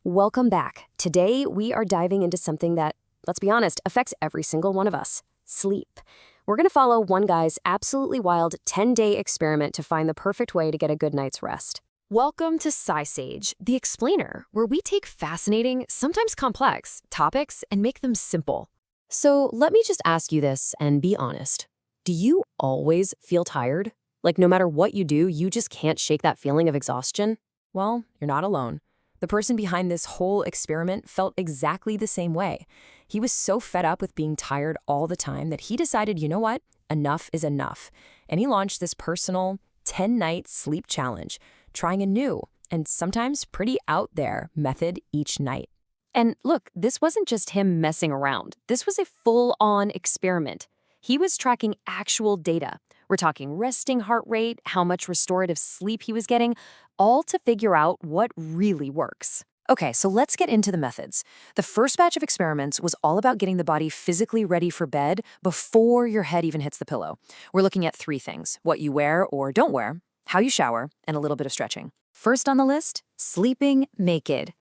Welcome back. Today, we are diving into something that, let's be honest, affects every single one of us: sleep. We're going to follow one guy's absolutely wild 10-day experiment to find the perfect way to get a good night's rest. Welcome to SciSage, the explainer, where we take fascinating, sometimes complex, topics and make them simple. So let me just ask you this and be honest. Do you always feel tired? Like no matter what you do, you just can't shake that feeling of exhaustion? Well, you're not alone. The person behind this whole experiment felt exactly the same way. He was so fed up with being tired all the time that he decided, you know what? Enough is enough. And he launched this personal 10-night sleep challenge, trying a new and sometimes pretty out there method each night. And look, this wasn't just him messing around. This was a full-on experiment. He was tracking actual data. We're talking resting heart rate, how much restorative sleep he was getting, all to figure out what really works. Okay, so let's get into the methods. The first batch of experiments was all about getting the body physically ready for bed before your head even hits the pillow. We're looking at three things: what you wear or don't wear, how you shower, and a little bit of stretching. First on the list, sleeping naked.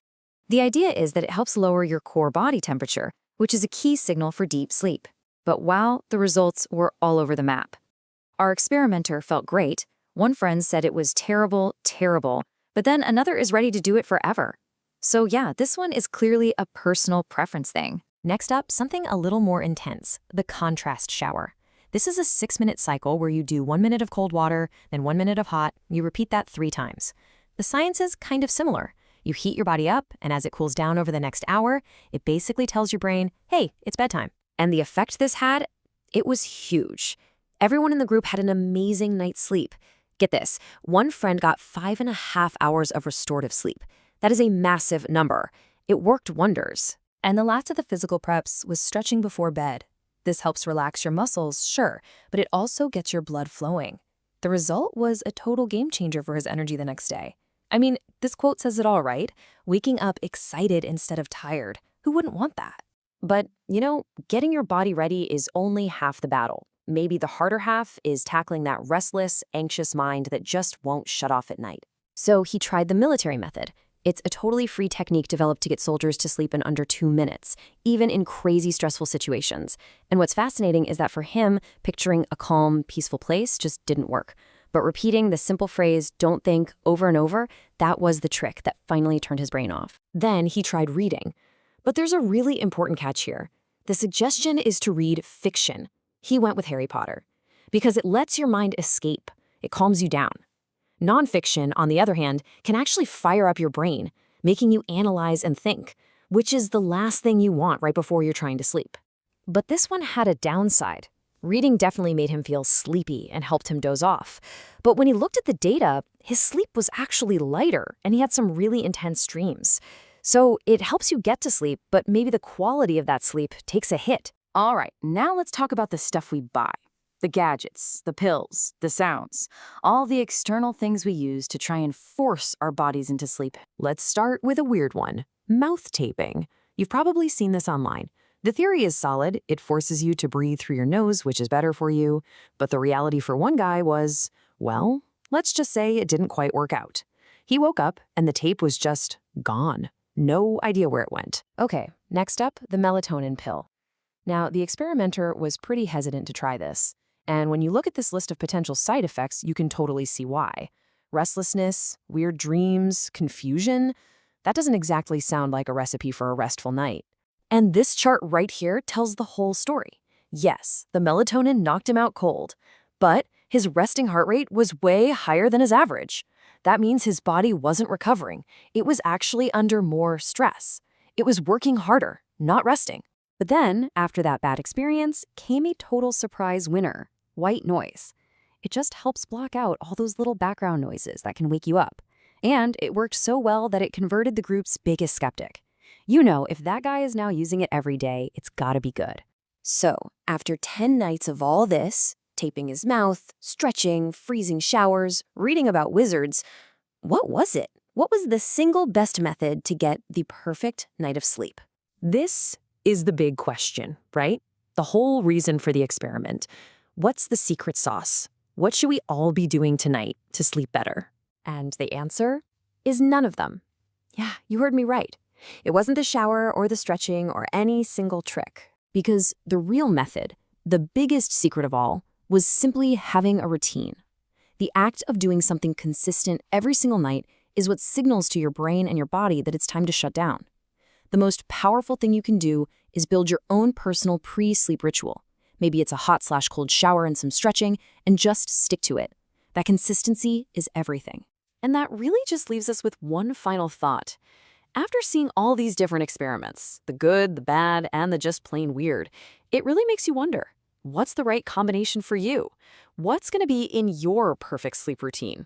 The idea is that it helps lower your core body temperature, which is a key signal for deep sleep. But wow, the results were all over the map. Our experimenter felt great. One friend said it was terrible, but then another is ready to do it forever. So yeah, this one is clearly a personal preference thing. Next up, something a little more intense: the contrast shower. This is a 6-minute cycle where you do 1 minute of cold water, then 1 minute of hot. You repeat that 3 times. The science is kind of similar. You heat your body up, and as it cools down over the next hour, it basically tells your brain, hey, it's bedtime. And the effect this had, it was huge. Everyone in the group had an amazing night's sleep. Get this, one friend got 5.5 hours of restorative sleep. That is a massive number. It worked wonders. And the last of the physical preps was stretching before bed. This helps relax your muscles, sure, but it also gets your blood flowing. The result was a total game changer for his energy the next day. I mean, this quote says it all, right? Waking up excited instead of tired. Who wouldn't want that? But, you know, getting your body ready is only half the battle. Maybe the harder half is tackling that restless, anxious mind that just won't shut off at night. So he tried the military method. It's a totally free technique developed to get soldiers to sleep in under 2 minutes, even in crazy stressful situations. And what's fascinating is that for him, picturing a calm, peaceful place just didn't work. But repeating the simple phrase, "don't think," over and over, that was the trick that finally turned his brain off. Then he tried reading. But there's a really important catch here. The suggestion is to read fiction. He went with Harry Potter because it lets your mind escape. It calms you down. Nonfiction, on the other hand, can actually fire up your brain, making you analyze and think, which is the last thing you want right before you're trying to sleep. But this one had a downside. Reading definitely made him feel sleepy and helped him doze off. But when he looked at the data, his sleep was actually lighter, and he had some really intense dreams. So it helps you get to sleep, but maybe the quality of that sleep takes a hit. All right, now let's talk about the stuff we buy. The gadgets, the pills, the sounds, all the external things we use to try and force our bodies into sleep. Let's start with a weird one: mouth taping. You've probably seen this online. The theory is solid. It forces you to breathe through your nose, which is better for you. But the reality for one guy was, well, let's just say it didn't quite work out. He woke up and the tape was just gone. No idea where it went. Okay, next up, the melatonin pill. Now, the experimenter was pretty hesitant to try this. And when you look at this list of potential side effects, you can totally see why. Restlessness, weird dreams, confusion. That doesn't exactly sound like a recipe for a restful night. And this chart right here tells the whole story. Yes, the melatonin knocked him out cold, but his resting heart rate was way higher than his average. That means his body wasn't recovering. It was actually under more stress. It was working harder, not resting. But then, after that bad experience, came a total surprise winner: white noise. It just helps block out all those little background noises that can wake you up. And it worked so well that it converted the group's biggest skeptic. You know, if that guy is now using it every day, it's gotta be good. So, after 10 nights of all this, taping his mouth, stretching, freezing showers, reading about wizards, what was it? What was the single best method to get the perfect night of sleep? This is the big question, right? The whole reason for the experiment. What's the secret sauce? What should we all be doing tonight to sleep better? And the answer is none of them. Yeah, you heard me right. It wasn't the shower or the stretching or any single trick. Because the real method, the biggest secret of all, was simply having a routine. The act of doing something consistent every single night is what signals to your brain and your body that it's time to shut down. The most powerful thing you can do is build your own personal pre-sleep ritual. Maybe it's a hot/cold shower and some stretching, and just stick to it. That consistency is everything. And that really just leaves us with one final thought. After seeing all these different experiments, the good, the bad, and the just plain weird, it really makes you wonder, what's the right combination for you? What's going to be in your perfect sleep routine?